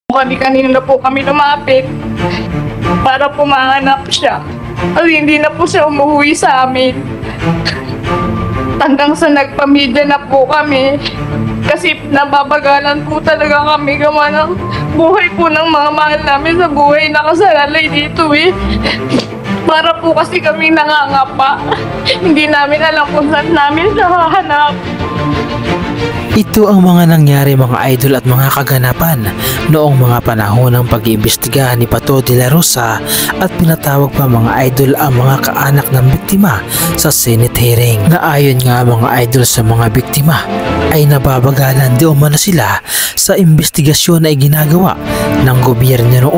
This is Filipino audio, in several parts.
Kanina na po kami lumapit para pumahanap siya. Kasi hindi na po siya umuwi sa amin. Hanggang sa nagpamilya na po kami. Kasi nababagalan po talaga kami gawa ng buhay po ng mga mahal namin sa buhay nakasalalay dito eh. Para po kasi kami nangangapa. Hindi namin alam kung saan namin siya hahanap. Ito ang mga nangyari mga idol at mga kaganapan noong mga panahon ng pag-iimbestiga ni Pato de la Rosa at pinatawag pa mga idol ang mga kaanak ng biktima sa Senate hearing. Na ayon nga mga idol sa mga biktima ay nababagalan di umano sila sa investigasyon na ginagawa ng gobyerno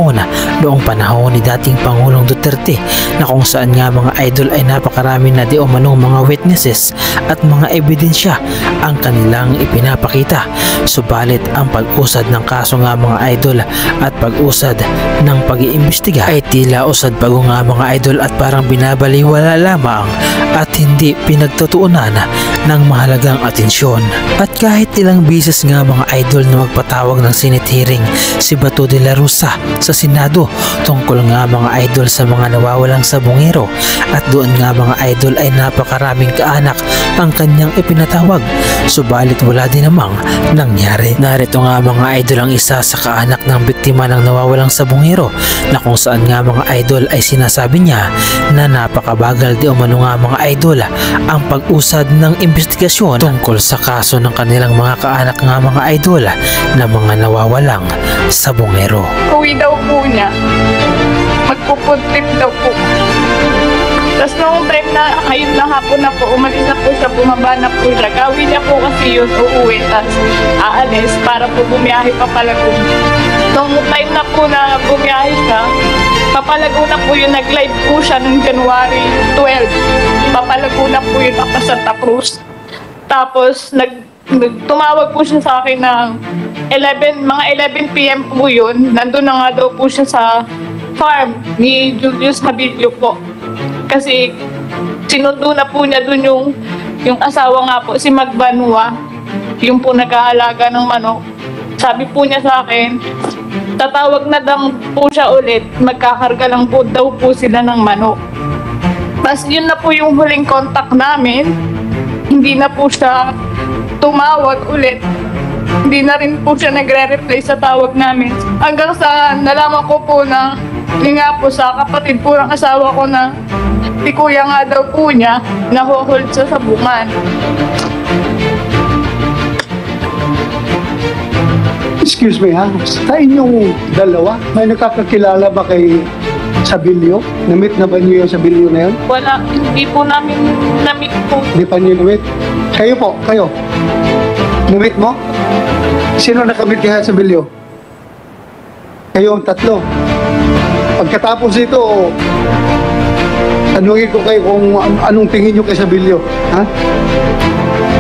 noong panahon ni dating Pangulong Duterte na kung saan nga mga idol ay napakarami na di umanong mga witnesses at mga ebidensya ang kanilang ipinapakita. Subalit ang pag-usad ng kaso nga mga idol at pag-usad ng pag-iimbestiga ay tila usad bago nga mga idol at parang binabaliwala lamang at hindi pinagtutuunan ng mahalagang atensyon. At kahit ilang bisis nga mga idol na magpatawag ng Senate hearing si Bato de la Rosa sa Senado tungkol nga mga idol sa mga nawawalang sabongero at doon nga mga idol ay napakaraming kaanak ang kanyang ipinatawag. Subalit wala din namang nangyari. Narito nga mga idol ang isa sa kaanak ng biktima ng nawawalang sabongero na kung saan nga mga idol ay sinasabi niya na napakabagal di umano nga mga idol ang pag-usad ng investigasyon tungkol sa kaso ng kanilang mga kaanak nga mga idol na mga nawawalang sabongero. Uwi daw po niya. Magpo-food trip daw po. Tapos noong time na, ayun na hapon na po, umalis na po siya, bumaba na po siya. Gawin niya po kasi yun, uuwi, tapos aalis para po bumiyahe papalago. Noong time na po na bumiyahe siya, papalago na po yun, nag-live po siya noong January 12. Papalago na po yun pa Santa Cruz. Tapos tumawag po siya sa akin ng mga 11 PM po yun. Nandun na nga daw po siya sa farm ni Julius Habilio po. Kasi sinundo na po niya dun yung asawa nga po, si Magbanua, yung po nag-aalaga ng manok. Sabi po niya sa akin, tatawag na daw po siya ulit, magkakarga lang po daw po sila ng manok. Tapos yun na po yung huling contact namin, hindi na po siya tumawag ulit. Hindi na rin po siya nagre-reply sa tawag namin. Hanggang sa nalaman ko po na, yun nga po sa kapatid po ng asawa ko na si kuya nga daw po niya, nahuhold sa sabungan. Excuse me ha, sa inyong dalawa, may nakakakilala ba kay Sabilio? Na-meet na ba niyo yung Sabilio na yun? Wala, hindi po namin na-meet po. Hindi pa niyo na-meet? Kayo po, kayo? Na-meet mo? Sino nakamit kaya Sabilio? Kayo ang tatlo. Pagkatapos ito, tanungin ko kayo kung anong tingin nyo kay Sabilio. Ha?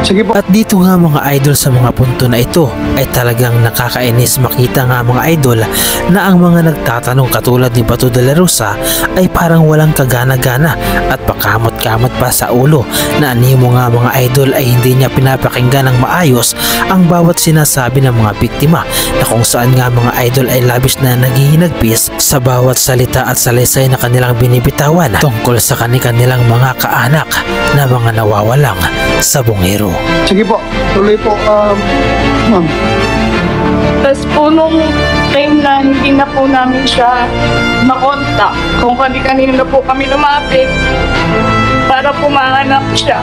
Sige po. At dito nga mga idol sa mga punto na ito ay talagang nakakainis makita nga mga idol na ang mga nagtatanong katulad ni Bato de la Rosa ay parang walang kagana-gana at pakamot-kamot pa sa ulo na animo nga mga idol ay hindi niya pinapakinggan ng maayos ang bawat sinasabi ng mga biktima na kung saan nga mga idol ay labis na naghihinagpis sa bawat salita at salaysay na kanilang binibitawan tungkol sa kanilang mga kaanak na mga nawawalang sabongero. Sige po, tuloy po, ma'am. Tapos po nung time na hindi na po namin siya makontak, kung kanina na po kami lumapit para pumahanap siya.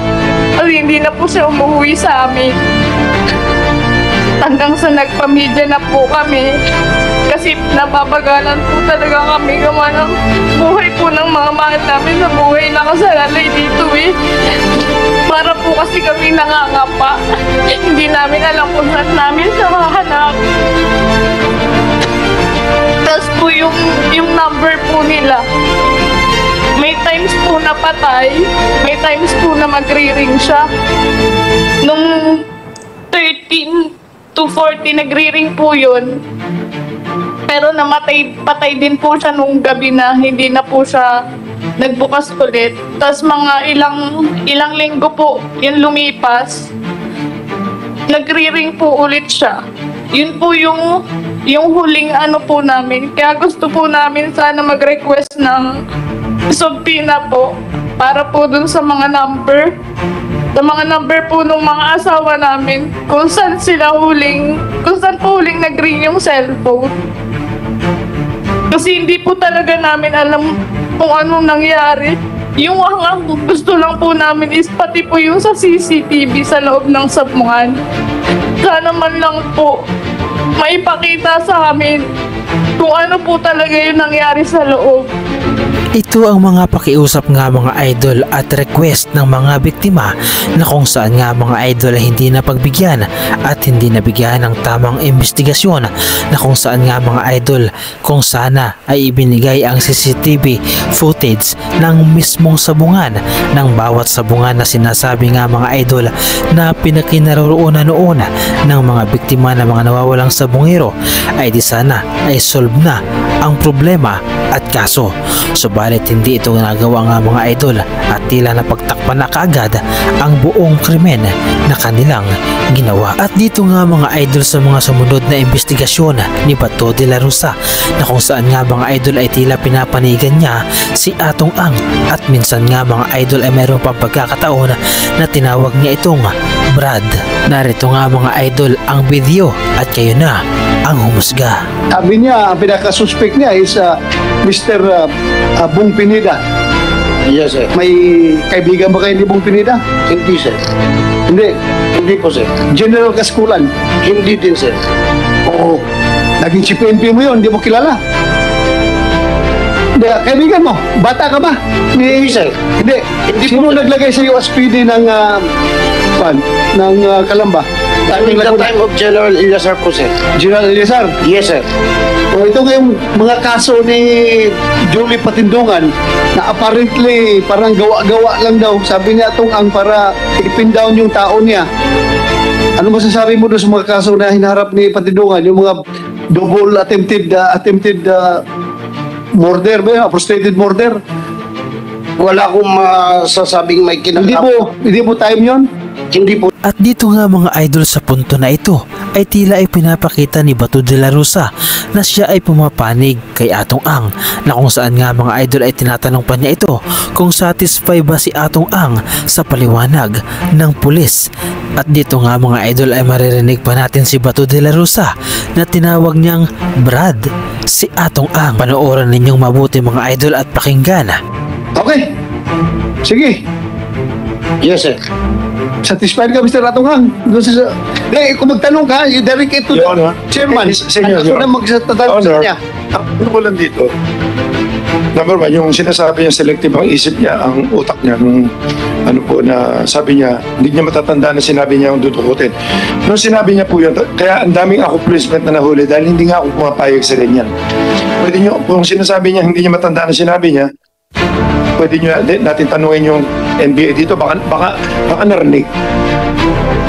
Kasi hindi na po siya umuwi sa amin. Hanggang sa nagpamilya na po kami. Kasi nababagalan po talaga kami gawa ng buhay po ng mga mahal namin sa buhay nakasalalay dito eh. Para po kasi kami nangangapa. Hindi namin alam kung saan namin siya hahanap. Tapos po yung number po nila. May times po na patay, may times po na magre-ring siya. Nung 13 to 40 nagre-ring po yun. Pero patay din po siya nung gabi na hindi na po siya nagbukas ulit. Tapos mga ilang linggo po yung lumipas, nagre-ring po ulit siya. yun po yung huling ano po namin. Kaya gusto po namin sana mag-request ng subpoena po para po dun sa mga number. Sa mga number po ng mga asawa namin kung saan po huling nag-ring yung cellphone. Kasi hindi po talaga namin alam kung anong nangyari. Yung ang gusto lang po namin is pati po yung sa CCTV sa loob ng sabungan. Sana man lang po maipakita sa amin kung ano po talaga yung nangyari sa loob. Ito ang mga pakiusap nga mga idol at request ng mga biktima na kung saan nga mga idol ay hindi napagbigyan at hindi nabigyan ng tamang investigasyon, na kung saan nga mga idol kung sana ay ibinigay ang CCTV footage ng mismong sabungan ng bawat sabungan na sinasabi nga mga idol na pinakinaroroonan noon ng mga biktima ng mga nawawalang sabungero, ay di sana ay solve na ang problema at kaso. Subalit hindi ito nagawa nga mga idol at tila napagtakpan na kaagad ang buong krimen na kanilang ginawa. At dito nga mga idol sa mga sumunod na investigasyon ni Bato de la Rosa, na kung saan nga mga idol ay tila pinapanigan niya si Atong Ang, at minsan nga mga idol ay mayroon pang pagkakataon na tinawag niya itong Brad. Narito nga mga idol ang video at kayo na ang humusga. Sabi niya, ang pinaka-suspect niya is Mr. Bong Pineda. Yes, sir. May kaibigan ba kayo ni Bong Pineda? Hindi, sir. Hindi. Hindi po, sir. General Kaskulan. Hindi din, sir. Oo. Naging si PNP mo yun, hindi mo kilala. Hindi, kaibigan mo, bata ka ba? Hindi, sir. Hindi. Sino naglagay sa iyo as PD ng Kalamba? During the time of General Eliazar po, sir. General Elizar. Yes, sir. O ito nga yung mga kaso ni Julie Patindungan na apparently parang gawa-gawa lang daw. Sabi niya itong ang para ipin down yung tao niya. Ano masasabi mo doon sa mga kaso na hinaharap ni Patindungan? Yung mga double attempted murder ba yun? Frustrated murder? Wala akong masasabing may Hindi mo time yon? Hindi po. At dito nga mga idol sa punto na ito ay tila ay pinapakita ni Bato de la Rosa na siya ay pumapanig kay Atong Ang, na kung saan nga mga idol ay tinatanong pa niya ito kung satisfy ba si Atong Ang sa paliwanag ng pulis. At dito nga mga idol ay maririnig pa natin si Bato de la Rosa na tinawag niyang Brad si Atong Ang. Panoorin ninyong mabuti mga idol at pakinggan. Okay. Sige. Yes, sir. Satisfied ka, Mr. Atunghang? Kung magtanong ka, you direct it to Your the Honor. chairman. Senyor, Ako Your na magtatanong sa Honor, kanya. ano ko lang dito, number one, yung sinasabi niya selective ang isip niya, ang utak niya, nung ano po na sabi niya, hindi niya matatanda na sinabi niya ang dudukutin. Nung sinabi niya po yun, kaya ang daming accomplishment na nahuli dahil hindi nga ako pumapayag sa ganyan. Pwede niyo, kung sinasabi niya, hindi niya matanda na sinabi niya, pwede niyo natin tanungin yung NBA dito, baka narinig.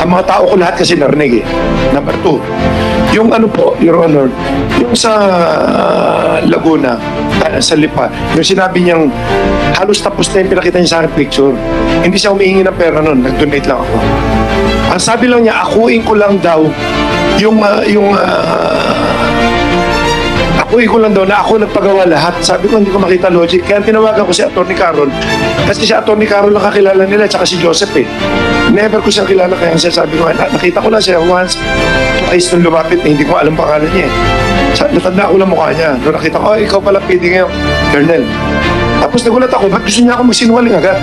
Ang mga tao ko lahat kasi narinig eh. Number two, yung ano po, Your Honor, yung sa Laguna, sa Lipa, yung sinabi niyang halos tapos na yung pinakita niya sa akin picture. Hindi siya humihingi ng pera nun, nag-donate lang ako. Ang sabi lang niya, akuin ko lang daw akuin ko lang daw na ako nagpagawa lahat. Sabi ko, hindi ko makita logic. Kaya tinawagan ko si Atty. Carol. Kasi si Atty. Carol ang kakilala nila, tsaka si Joseph eh. Never ko siya kilala, kaya sabi ko, nakita ko lang siya once, twice nung lumapit, hindi ko alam pangalan niya eh. Natanda ko lang mukha niya. Nung nakita ko, ikaw pala PD ngayon, Colonel. Tapos nagulat ako, ba't gusto niya ako magsinungaling agad?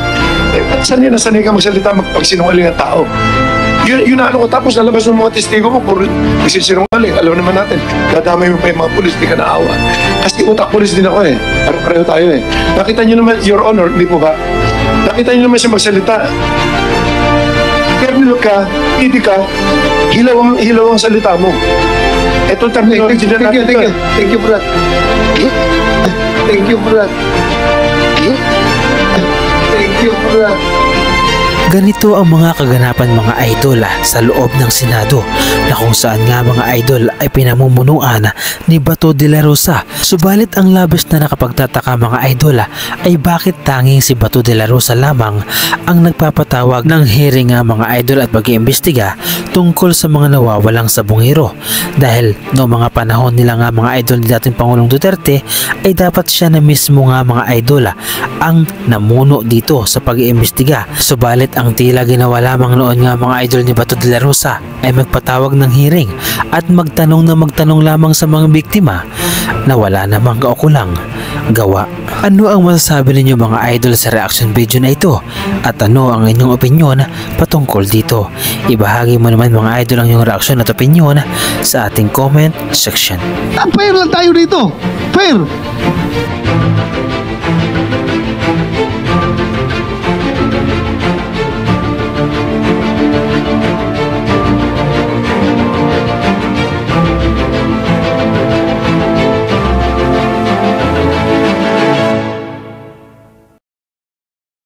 Ba't sanay ka magsalita magpagsinungaling ang tao? Yun na ano ko, tapos nalabas ng mga testigo mo, puro nagsisinungaling. Alam naman natin, dadamay mo pa yung mga pulis, di ka naawa. Kasi utak pulis din ako eh. Pareho tayo eh. Nakita niyo naman, Your Honor, di po ba? Nakita niyo naman siya magsalita. Colonel ka, hindi ka, hilaw ang salita mo. Ito terminology na natin. Thank you for that. Thank you for that. Thank you for that. Ganito ang mga kaganapan mga idol sa loob ng Senado na kung saan nga mga idol ay pinamumunuan ni Bato de la Rosa. Subalit ang labis na nakapagtataka mga idol ay bakit tanging si Bato de la Rosa lamang ang nagpapatawag ng hearing nga mga idol at pag-iimbestiga tungkol sa mga nawawalang sabongero. Dahil no mga panahon nila nga mga idol ni dating Pangulong Duterte ay dapat siya na mismo nga mga idol ang namuno dito sa pag-iimbestiga. Subalit ang tila ginawa lamang noon nga mga idol ni Bato de la Rosa ay magpatawag ng hearing at magtanong lamang sa mga biktima na wala namang kaukulang gawa. Ano ang masasabi ninyo mga idol sa reaction video na ito? At ano ang inyong opinyon patungkol dito? Ibahagi mo naman mga idol ang iyong reaksyon at opinyon sa ating comment section. Fair lang tayo dito. Fair.